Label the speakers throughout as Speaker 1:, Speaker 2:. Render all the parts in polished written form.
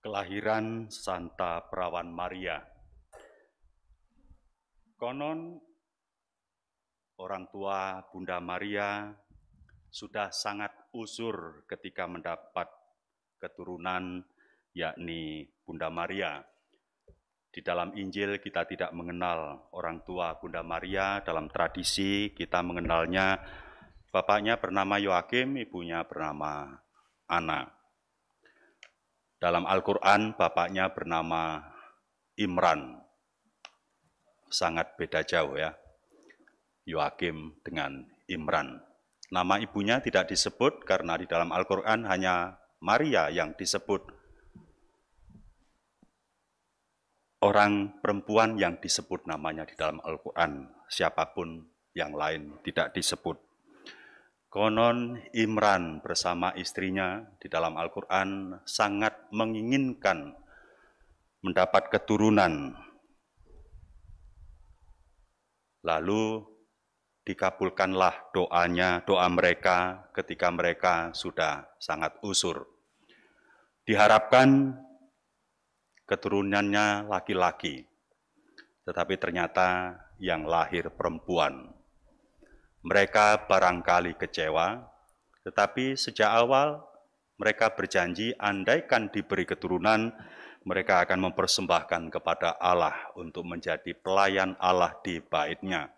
Speaker 1: Kelahiran Santa Perawan Maria. Konon orang tua Bunda Maria sudah sangat usur ketika mendapat keturunan, yakni Bunda Maria. Di dalam Injil kita tidak mengenal orang tua Bunda Maria, dalam tradisi kita mengenalnya bapaknya bernama Yoakim, ibunya bernama Ana. Dalam Al-Quran bapaknya bernama Imran. Sangat beda jauh ya, Yoakim dengan Imran. Nama ibunya tidak disebut karena di dalam Al-Quran hanya Maria yang disebut. Orang perempuan yang disebut namanya di dalam Al-Quran, siapapun yang lain tidak disebut. Konon Imran bersama istrinya di dalam Al-Quran sangat menginginkan mendapat keturunan. Lalu dikabulkanlah doa mereka ketika mereka sudah sangat usur. Diharapkan keturunannya laki-laki, tetapi ternyata yang lahir perempuan. Mereka barangkali kecewa, tetapi sejak awal mereka berjanji andaikan diberi keturunan, mereka akan mempersembahkan kepada Allah untuk menjadi pelayan Allah di bait-Nya.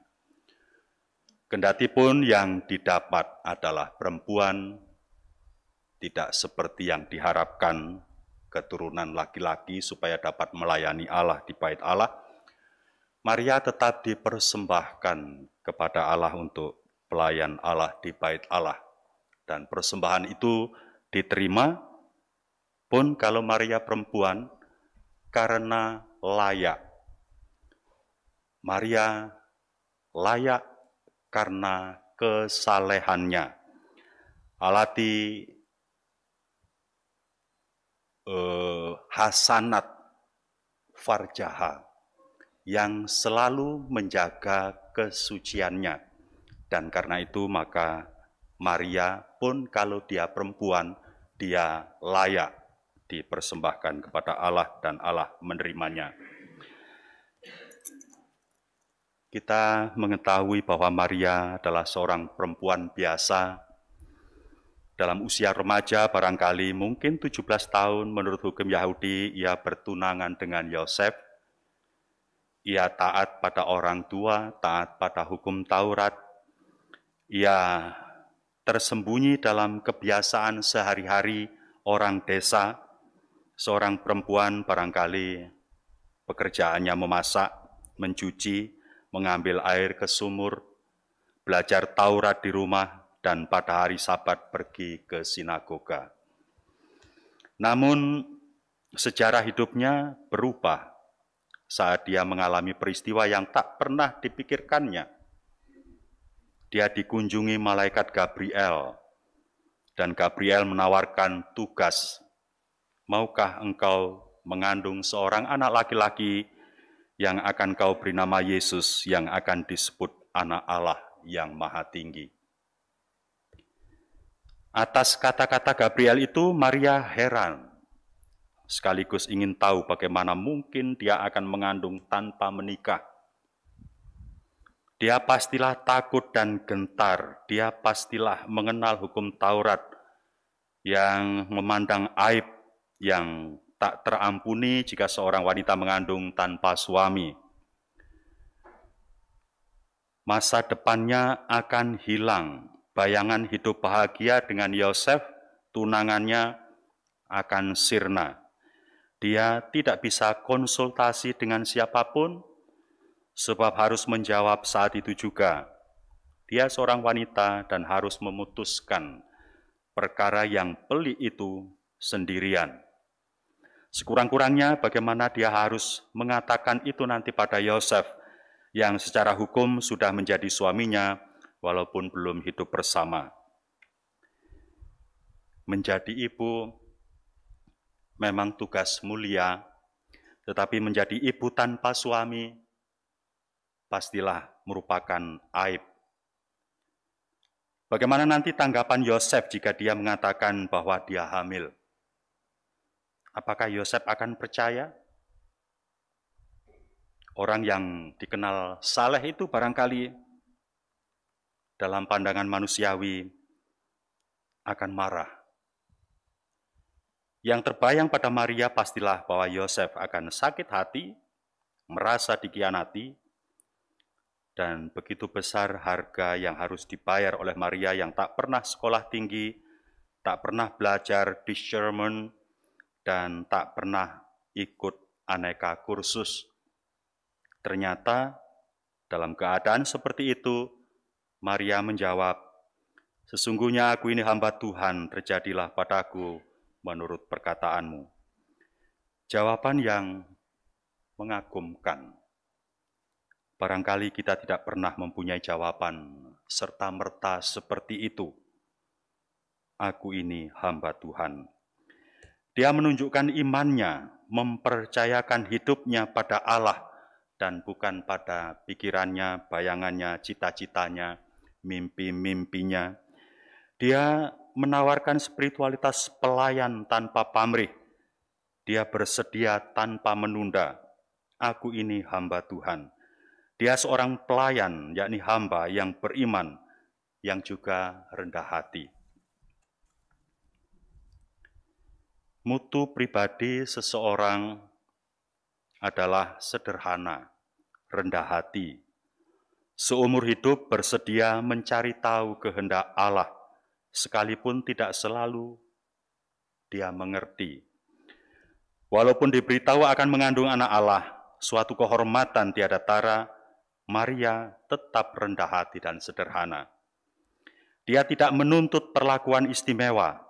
Speaker 1: Kendatipun yang didapat adalah perempuan, tidak seperti yang diharapkan, keturunan laki-laki supaya dapat melayani Allah di bait Allah, Maria tetap dipersembahkan kepada Allah untuk pelayan Allah di bait Allah. Dan persembahan itu diterima pun kalau Maria perempuan karena layak. Maria layak karena kesalehannya. Alati hasanat farjaha, yang selalu menjaga kesuciannya. Dan karena itu maka Maria pun kalau dia perempuan, dia layak dipersembahkan kepada Allah dan Allah menerimanya. Kita mengetahui bahwa Maria adalah seorang perempuan biasa. Dalam usia remaja barangkali mungkin 17 tahun menurut hukum Yahudi ia bertunangan dengan Yosef. Ia taat pada orang tua, taat pada hukum Taurat. Ia tersembunyi dalam kebiasaan sehari-hari orang desa. Seorang perempuan barangkali pekerjaannya memasak, mencuci, mengambil air ke sumur, belajar Taurat di rumah, dan pada hari Sabat pergi ke sinagoga. Namun sejarah hidupnya berubah saat dia mengalami peristiwa yang tak pernah dipikirkannya. Dia dikunjungi malaikat Gabriel, dan Gabriel menawarkan tugas, maukah engkau mengandung seorang anak laki-laki yang akan kau beri nama Yesus, yang akan disebut anak Allah yang Maha Tinggi. Atas kata-kata Gabriel itu Maria heran, sekaligus ingin tahu bagaimana mungkin dia akan mengandung tanpa menikah. Dia pastilah takut dan gentar, dia pastilah mengenal hukum Taurat yang memandang aib yang tak terampuni jika seorang wanita mengandung tanpa suami. Masa depannya akan hilang. Bayangan hidup bahagia dengan Yosef, tunangannya, akan sirna. Dia tidak bisa konsultasi dengan siapapun, sebab harus menjawab saat itu juga. Dia seorang wanita dan harus memutuskan perkara yang pelik itu sendirian. Sekurang-kurangnya bagaimana dia harus mengatakan itu nanti pada Yosef, yang secara hukum sudah menjadi suaminya, walaupun belum hidup bersama. Menjadi ibu memang tugas mulia, tetapi menjadi ibu tanpa suami pastilah merupakan aib. Bagaimana nanti tanggapan Yosef jika dia mengatakan bahwa dia hamil? Apakah Yosef akan percaya? Orang yang dikenal saleh itu barangkali dalam pandangan manusiawi akan marah. Yang terbayang pada Maria pastilah bahwa Yosef akan sakit hati, merasa dikhianati, dan begitu besar harga yang harus dibayar oleh Maria yang tak pernah sekolah tinggi, tak pernah belajar discernment, dan tak pernah ikut aneka kursus. Ternyata dalam keadaan seperti itu, Maria menjawab, "Sesungguhnya aku ini hamba Tuhan, terjadilah padaku menurut perkataanmu." Jawaban yang mengagumkan. Barangkali kita tidak pernah mempunyai jawaban serta-merta seperti itu. Aku ini hamba Tuhan. Dia menunjukkan imannya, mempercayakan hidupnya pada Allah dan bukan pada pikirannya, bayangannya, cita-citanya, mimpi-mimpinya. Dia menawarkan spiritualitas pelayan tanpa pamrih. Dia bersedia tanpa menunda. Aku ini hamba Tuhan. Dia seorang pelayan, yakni hamba yang beriman, yang juga rendah hati. Mutu pribadi seseorang adalah sederhana, rendah hati. Seumur hidup bersedia mencari tahu kehendak Allah, sekalipun tidak selalu dia mengerti. Walaupun diberitahu akan mengandung anak Allah, suatu kehormatan tiada tara, Maria tetap rendah hati dan sederhana. Dia tidak menuntut perlakuan istimewa,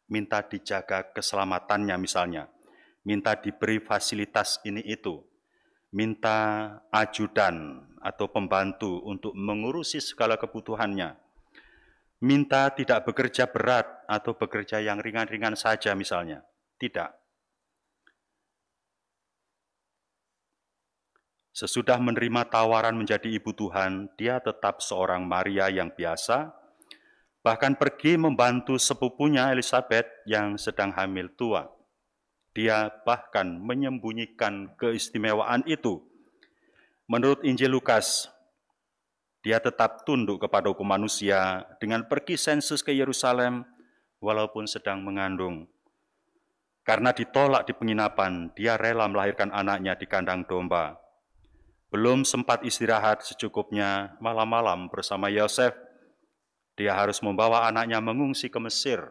Speaker 1: minta dijaga keselamatannya misalnya, minta diberi fasilitas ini itu, minta ajudan atau pembantu untuk mengurusi segala kebutuhannya, minta tidak bekerja berat atau bekerja yang ringan-ringan saja misalnya. Tidak. Sesudah menerima tawaran menjadi ibu Tuhan, dia tetap seorang Maria yang biasa, bahkan pergi membantu sepupunya Elizabeth yang sedang hamil tua. Dia bahkan menyembunyikan keistimewaan itu. Menurut Injil Lukas, dia tetap tunduk kepada hukum manusia dengan pergi sensus ke Yerusalem walaupun sedang mengandung. Karena ditolak di penginapan, dia rela melahirkan anaknya di kandang domba. Belum sempat istirahat secukupnya, malam-malam bersama Yosef, dia harus membawa anaknya mengungsi ke Mesir.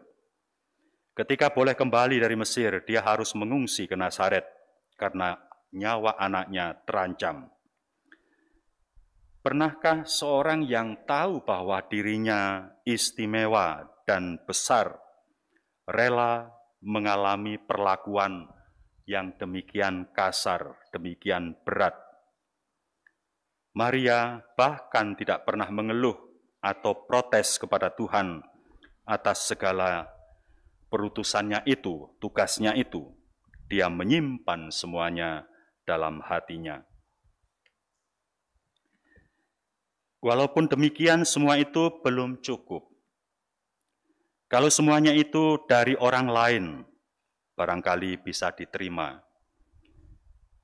Speaker 1: Ketika boleh kembali dari Mesir, dia harus mengungsi ke Nazaret karena nyawa anaknya terancam. Pernahkah seorang yang tahu bahwa dirinya istimewa dan besar, rela mengalami perlakuan yang demikian kasar, demikian berat? Maria bahkan tidak pernah mengeluh atau protes kepada Tuhan atas segala perutusannya itu, tugasnya itu. Dia menyimpan semuanya dalam hatinya. Walaupun demikian, semua itu belum cukup. Kalau semuanya itu dari orang lain, barangkali bisa diterima.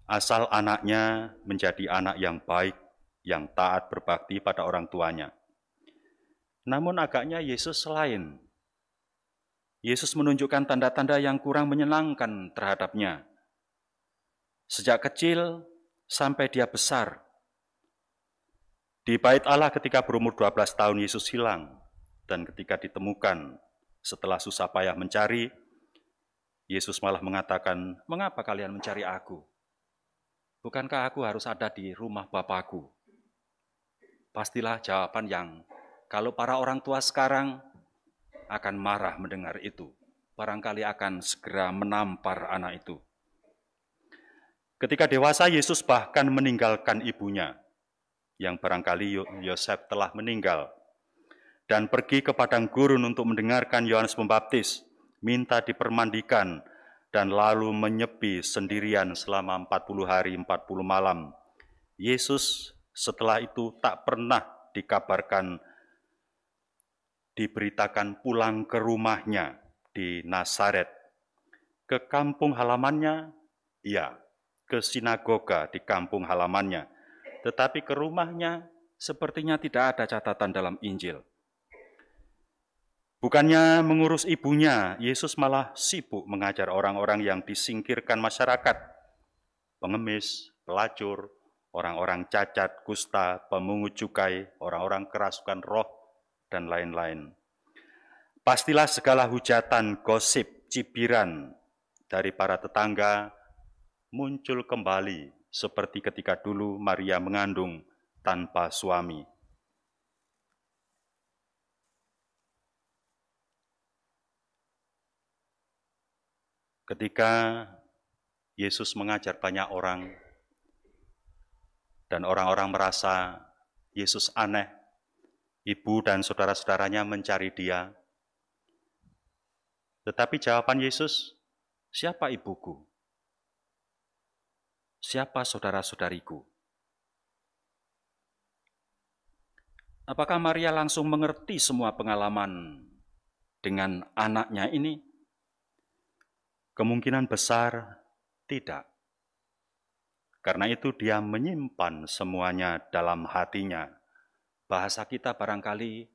Speaker 1: Asal anaknya menjadi anak yang baik, yang taat berbakti pada orang tuanya. Namun agaknya Yesus lain. Yesus menunjukkan tanda-tanda yang kurang menyenangkan terhadapnya. Sejak kecil sampai dia besar. Di bait Allah ketika berumur 12 tahun Yesus hilang. Dan ketika ditemukan setelah susah payah mencari, Yesus malah mengatakan, "Mengapa kalian mencari aku? Bukankah aku harus ada di rumah Bapakku?" Pastilah jawaban yang kalau para orang tua sekarang akan marah mendengar itu. Barangkali akan segera menampar anak itu. Ketika dewasa, Yesus bahkan meninggalkan ibunya, yang barangkali Yosef telah meninggal, dan pergi ke padang gurun untuk mendengarkan Yohanes Pembaptis, minta dipermandikan, dan lalu menyepi sendirian selama 40 hari 40 malam. Yesus setelah itu tak pernah dikabarkan, diberitakan pulang ke rumahnya di Nazaret. ke kampung halamannya, iya, ke sinagoga di kampung halamannya, tetapi ke rumahnya sepertinya tidak ada catatan dalam Injil. Bukannya mengurus ibunya, Yesus malah sibuk mengajar orang-orang yang disingkirkan masyarakat, pengemis, pelacur, orang-orang cacat, kusta, pemungut cukai, orang-orang kerasukan roh, dan lain-lain. Pastilah segala hujatan, gosip, cibiran dari para tetangga muncul kembali seperti ketika dulu Maria mengandung tanpa suami. Ketika Yesus mengajar banyak orang dan orang-orang merasa Yesus aneh, ibu dan saudara-saudaranya mencari dia. Tetapi jawaban Yesus, siapa ibuku? Siapa saudara-saudariku? Apakah Maria langsung mengerti semua pengalaman dengan anaknya ini? Kemungkinan besar tidak. Karena itu dia menyimpan semuanya dalam hatinya. Bahasa kita barangkali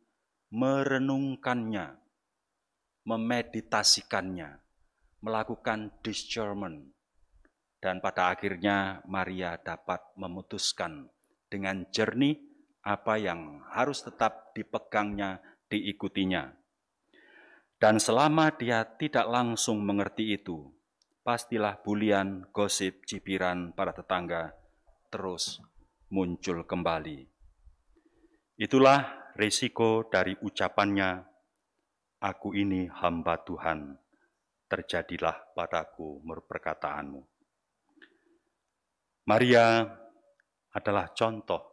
Speaker 1: merenungkannya, memeditasikannya, melakukan discernment. Dan pada akhirnya Maria dapat memutuskan dengan jernih apa yang harus tetap dipegangnya, diikutinya. Dan selama dia tidak langsung mengerti itu, pastilah bulian, gosip, cibiran para tetangga terus muncul kembali. Itulah risiko dari ucapannya, "Aku ini hamba Tuhan, terjadilah padaku menurut perkataanmu." Maria adalah contoh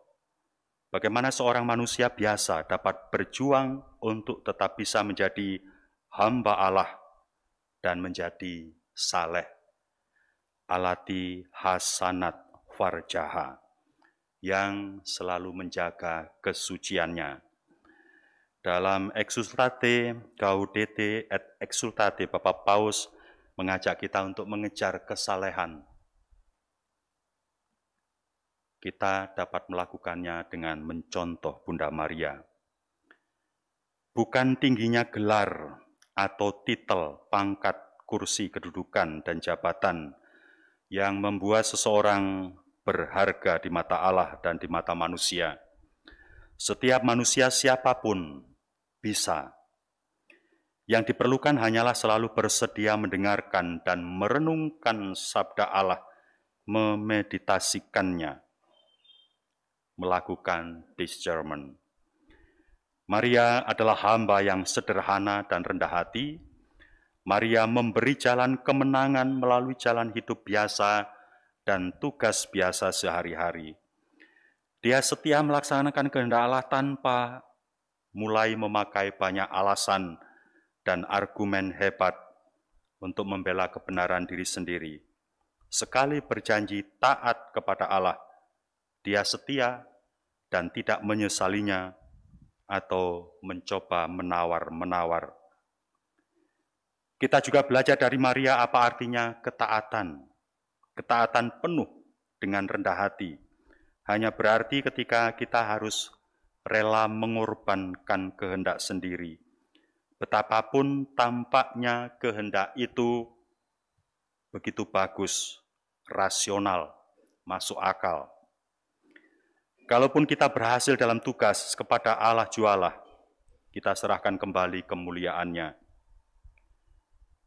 Speaker 1: bagaimana seorang manusia biasa dapat berjuang untuk tetap bisa menjadi hamba Allah dan menjadi saleh, alati hasanat farjaha, yang selalu menjaga kesuciannya. Dalam Exsultate Gaudete et Exsultate, Bapak Paus mengajak kita untuk mengejar kesalehan. Kita dapat melakukannya dengan mencontoh Bunda Maria. Bukan tingginya gelar atau titel, pangkat, kursi, kedudukan, dan jabatan yang membuat seseorang berharga di mata Allah dan di mata manusia. Setiap manusia siapapun bisa. Yang diperlukan hanyalah selalu bersedia mendengarkan dan merenungkan sabda Allah, memeditasikannya, melakukan discernment. Maria adalah hamba yang sederhana dan rendah hati. Maria memberi jalan kemenangan melalui jalan hidup biasa dan tugas biasa sehari-hari. Dia setia melaksanakan kehendak Allah tanpa mulai memakai banyak alasan dan argumen hebat untuk membela kebenaran diri sendiri. Sekali berjanji taat kepada Allah, dia setia dan tidak menyesalinya atau mencoba menawar-menawar. Kita juga belajar dari Maria apa artinya ketaatan. Ketaatan penuh dengan rendah hati. Hanya berarti ketika kita harus rela mengorbankan kehendak sendiri. Betapapun tampaknya kehendak itu begitu bagus, rasional, masuk akal. Kalaupun kita berhasil dalam tugas kepada Allah jualah, kita serahkan kembali kemuliaannya.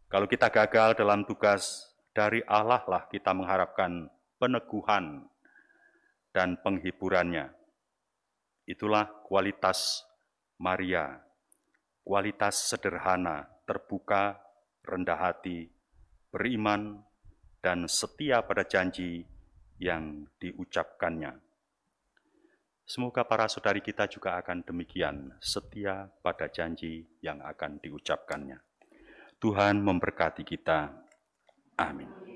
Speaker 1: Kalau kita gagal dalam tugas, dari Allah lah kita mengharapkan peneguhan dan penghiburannya. Itulah kualitas Maria, kualitas sederhana, terbuka, rendah hati, beriman, dan setia pada janji yang diucapkannya. Semoga para saudari kita juga akan demikian, setia pada janji yang akan diucapkannya. Tuhan memberkati kita. Amin.